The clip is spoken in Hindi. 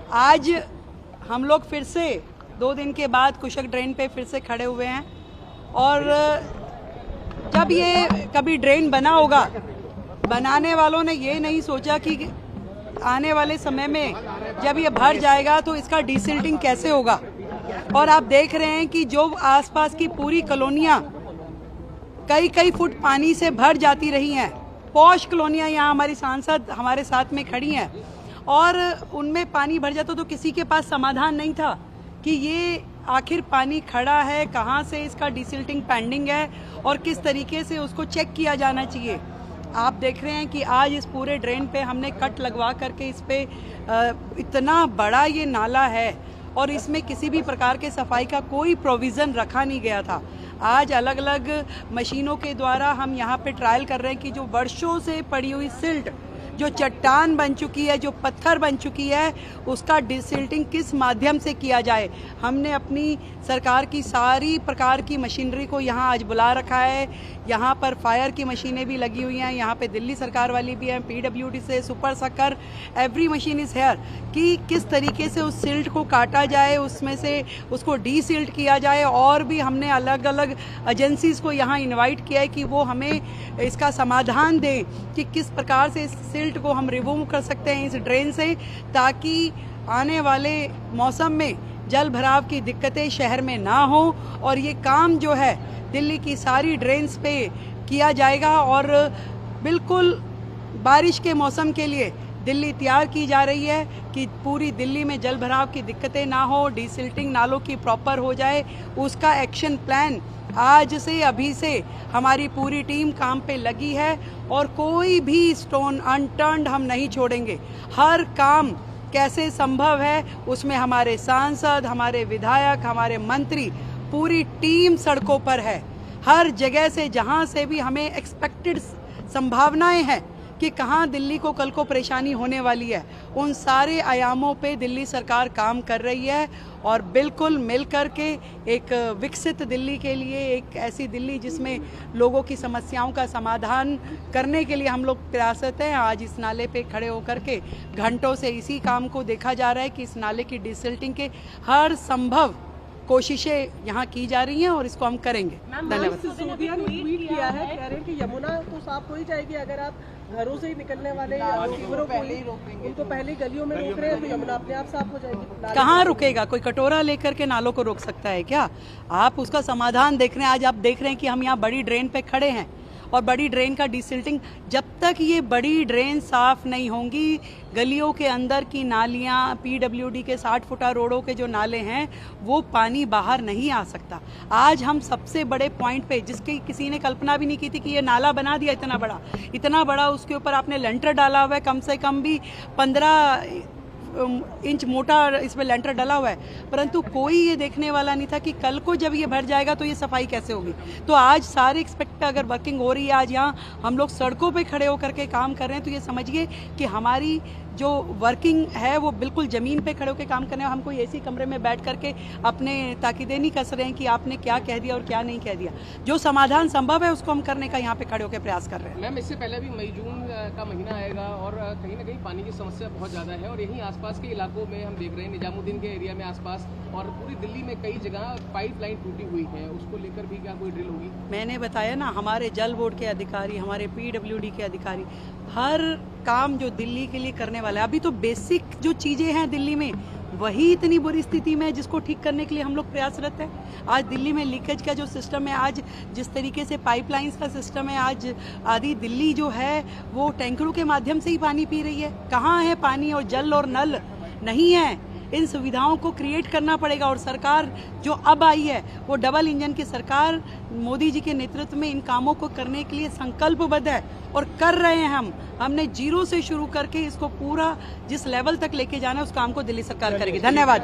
आज हम लोग फिर से 2 दिन के बाद कुशक ड्रेन पे फिर से खड़े हुए हैं और जब ये कभी ड्रेन बना होगा, बनाने वालों ने ये नहीं सोचा कि आने वाले समय में जब ये भर जाएगा तो इसका डिसिल्टिंग कैसे होगा। और आप देख रहे हैं कि जो आसपास की पूरी कॉलोनियाँ कई फुट पानी से भर जाती रही हैं। पॉश कॉलोनियाँ यहाँ हमारी सांसद हमारे साथ में खड़ी हैं और उनमें पानी भर जाता तो किसी के पास समाधान नहीं था कि ये आखिर पानी खड़ा है, कहाँ से इसका डिसिल्टिंग पेंडिंग है और किस तरीके से उसको चेक किया जाना चाहिए। आप देख रहे हैं कि आज इस पूरे ड्रेन पे हमने कट लगवा करके इस पे इतना बड़ा ये नाला है और इसमें किसी भी प्रकार के सफाई का कोई प्रोविज़न रखा नहीं गया था। आज अलग अलग मशीनों के द्वारा हम यहाँ पे ट्रायल कर रहे हैं कि जो वर्षों से पड़ी हुई सिल्ट, जो चट्टान बन चुकी है, जो पत्थर बन चुकी है, उसका डिसिल्टिंग किस माध्यम से किया जाए। हमने अपनी सरकार की सारी प्रकार की मशीनरी को यहाँ आज बुला रखा है। यहाँ पर फायर की मशीनें भी लगी हुई हैं, यहाँ पे दिल्ली सरकार वाली भी है, PWD से super sucker, every machine is here कि किस तरीके से उस सिल्ट को काटा जाए, उसमें से उसको डीसिल्ट किया जाए। और भी हमने अलग अलग एजेंसीज़ को यहाँ इन्वाइट किया है कि वो हमें इसका समाधान दें कि किस प्रकार से इस सिल्ट को हम रिमूव कर सकते हैं इस ड्रेन से, ताकि आने वाले मौसम में जल भराव की दिक्कतें शहर में ना हो। और ये काम जो है दिल्ली की सारी ड्रेन्स पे किया जाएगा और बिल्कुल बारिश के मौसम के लिए दिल्ली तैयार की जा रही है कि पूरी दिल्ली में जल भराव की दिक्कतें ना हो, डिसिल्टिंग नालों की प्रॉपर हो जाए। उसका एक्शन प्लान आज से अभी से हमारी पूरी टीम काम पे लगी है और कोई भी स्टोन अनटर्न्ड हम नहीं छोड़ेंगे। हर काम कैसे संभव है उसमें हमारे सांसद, हमारे विधायक, हमारे मंत्री, पूरी टीम सड़कों पर है। हर जगह से जहां से भी हमें एक्सपेक्टेड संभावनाएं हैं कि कहां दिल्ली को कल को परेशानी होने वाली है, उन सारे आयामों पे दिल्ली सरकार काम कर रही है और बिल्कुल मिल कर के एक विकसित दिल्ली के लिए, एक ऐसी दिल्ली जिसमें लोगों की समस्याओं का समाधान करने के लिए हम लोग प्रयासरत हैं। आज इस नाले पे खड़े होकर के घंटों से इसी काम को देखा जा रहा है कि इस नाले की डिसिल्टिंग के हर संभव कोशिशें यहाँ की जा रही हैं और इसको हम करेंगे। धन्यवाद। सिसोदिया ने ट्वीट किया है, कह रहे हैं कि यमुना तो साफ हो ही जाएगी अगर आप घरों से ही निकलने वाले उनको पहले गलियों में रोक रहे हैं तो यमुना अपने आप साफ हो जाएगी। कहाँ रुकेगा? कोई कटोरा लेकर के नालों को रोक सकता है क्या? आप उसका समाधान देख रहे हैं। आज आप देख रहे हैं कि हम यहाँ बड़ी ड्रेन पे खड़े हैं और बड़ी ड्रेन का डिसिल्टिंग, जब तक ये बड़ी ड्रेन साफ नहीं होंगी, गलियों के अंदर की नालियाँ, PWD के 60 फुटा रोडों के जो नाले हैं वो पानी बाहर नहीं आ सकता। आज हम सबसे बड़े पॉइंट पे, जिसकी किसी ने कल्पना भी नहीं की थी कि ये नाला बना दिया इतना बड़ा, उसके ऊपर आपने लेंटर डाला हुआ है, कम से कम भी 15 इंच मोटा इसमें लेंटर डला हुआ है, परंतु कोई ये देखने वाला नहीं था कि कल को जब ये भर जाएगा तो ये सफाई कैसे होगी। तो आज सारे एक्सपेक्ट अगर वर्किंग हो रही है, आज यहाँ हम लोग सड़कों पे खड़े होकर के काम कर रहे हैं, तो ये समझिए कि हमारी जो वर्किंग है वो बिल्कुल ज़मीन पे खड़े होकर काम करने, हम कोई ऐसी कमरे में बैठ करके अपने ताकीदें नहीं कस रहे हैं कि आपने क्या कह दिया और क्या नहीं कह दिया। जो समाधान संभव है उसको हम करने का यहाँ पे खड़े होकर प्रयास कर रहे हैं। मैम, इससे पहले भी मई जून का महीना आएगा और कहीं ना कहीं पानी की समस्या बहुत ज़्यादा है और यहीं आसपास के इलाकों में हम देख रहे हैं, निजामुद्दीन के एरिया में आसपास और पूरी दिल्ली में कई जगह पाइपलाइन टूटी हुई है, उसको लेकर भी क्या कोई ड्रिल होगी? मैंने बताया ना, हमारे जल बोर्ड के अधिकारी, हमारे PWD के अधिकारी हर काम जो दिल्ली के लिए करने वाला है। अभी तो बेसिक जो चीज़ें हैं दिल्ली में वही इतनी बुरी स्थिति में है जिसको ठीक करने के लिए हम लोग प्रयासरत हैं। आज दिल्ली में लीकेज का जो सिस्टम है, आज जिस तरीके से पाइपलाइंस का सिस्टम है, आज आधी दिल्ली जो है वो टैंकरों के माध्यम से ही पानी पी रही है। कहाँ है पानी और जल और नल? नहीं है। इन सुविधाओं को क्रिएट करना पड़ेगा और सरकार जो अब आई है वो डबल इंजन की सरकार मोदी जी के नेतृत्व में इन कामों को करने के लिए संकल्पबद्ध है और कर रहे हैं। हमने जीरो से शुरू करके इसको पूरा जिस लेवल तक लेके जाना है उस काम को दिल्ली सरकार करेगी। धन्यवाद।